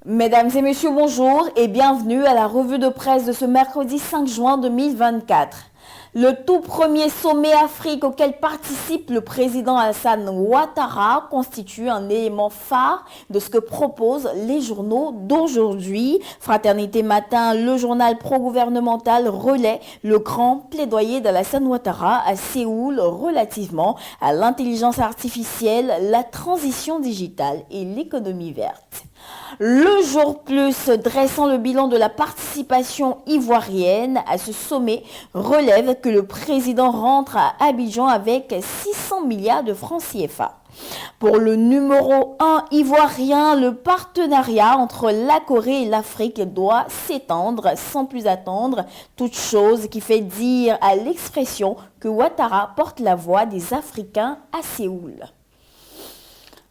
Mesdames et messieurs, bonjour et bienvenue à la revue de presse de ce mercredi 5 juin 2024. Le tout premier sommet Afrique auquel participe le président Alassane Ouattara constitue un élément phare de ce que proposent les journaux d'aujourd'hui. Fraternité Matin, le journal pro-gouvernemental relaie le grand plaidoyer d'Alassane Ouattara à Séoul relativement à l'intelligence artificielle, la transition digitale et l'économie verte. Le jour plus dressant le bilan de la participation ivoirienne à ce sommet relève que le président rentre à Abidjan avec 600 milliards de francs CFA. Pour le numéro 1 ivoirien, le partenariat entre la Corée et l'Afrique doit s'étendre sans plus attendre, toute chose qui fait dire à l'expression que Ouattara porte la voix des Africains à Séoul.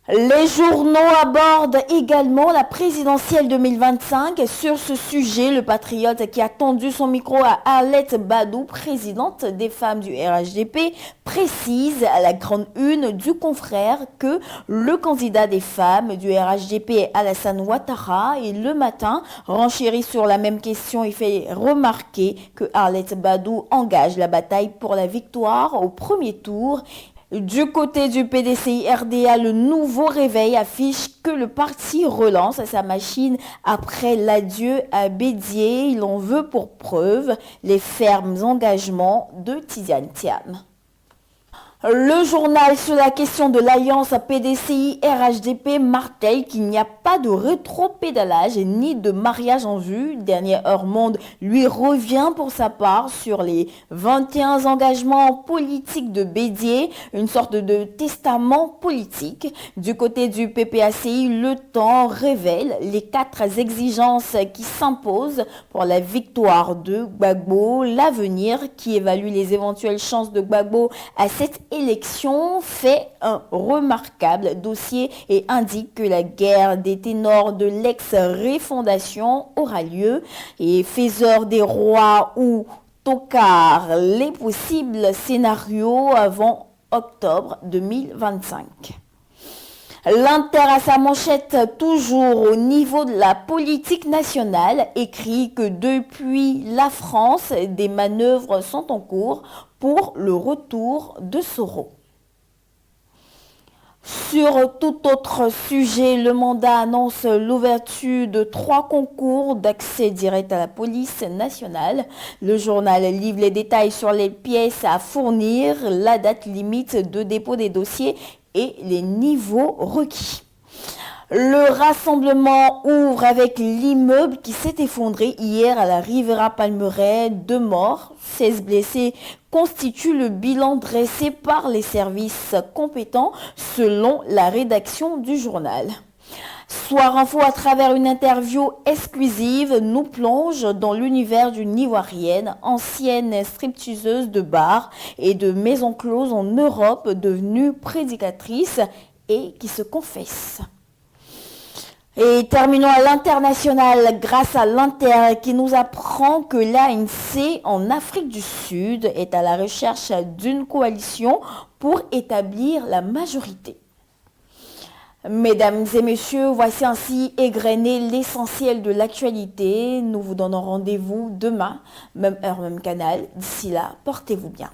Les journaux abordent également la présidentielle 2025. Sur ce sujet, le patriote qui a tendu son micro à Arlette Badou, présidente des femmes du RHDP, précise à la grande une du confrère que le candidat des femmes du RHDP, Alassane Ouattara, et le matin renchérit sur la même question et fait remarquer que Arlette Badou engage la bataille pour la victoire au premier tour. Du côté du PDCI-RDA, le nouveau réveil affiche que le parti relance sa machine après l'adieu à Bédié. Il en veut pour preuve les fermes engagements de Tidiane Thiam. Le journal sur la question de l'alliance PDCI-RHDP martèle qu'il n'y a pas de rétropédalage ni de mariage en vue. Dernière Heure Monde lui revient pour sa part sur les 21 engagements politiques de Bédié, une sorte de testament politique. Du côté du PPACI, le temps révèle les 4 exigences qui s'imposent pour la victoire de Gbagbo. L'avenir qui évalue les éventuelles chances de Gbagbo à cette élection fait un remarquable dossier et indique que la guerre des ténors de l'ex-réfondation aura lieu et faiseur des rois ou tocard les possibles scénarios avant octobre 2025. L'Inter à sa manchette toujours au niveau de la politique nationale écrit que depuis la France, des manœuvres sont en cours pour le retour de Soro. Sur tout autre sujet, le mandat annonce l'ouverture de 3 concours d'accès direct à la police nationale. Le journal livre les détails sur les pièces à fournir, la date limite de dépôt des dossiers et les niveaux requis. Le rassemblement ouvre avec l'immeuble qui s'est effondré hier à la Riviera Palmeraie. 2 morts, 16 blessés constitue le bilan dressé par les services compétents selon la rédaction du journal. Soir Info, à travers une interview exclusive, nous plonge dans l'univers d'une Ivoirienne, ancienne stripteaseuse de bars et de maisons closes en Europe, devenue prédicatrice et qui se confesse. Et terminons à l'international grâce à l'Inter qui nous apprend que l'ANC en Afrique du Sud est à la recherche d'une coalition pour établir la majorité. Mesdames et messieurs, voici ainsi égrené l'essentiel de l'actualité. Nous vous donnons rendez-vous demain, même heure, même canal. D'ici là, portez-vous bien.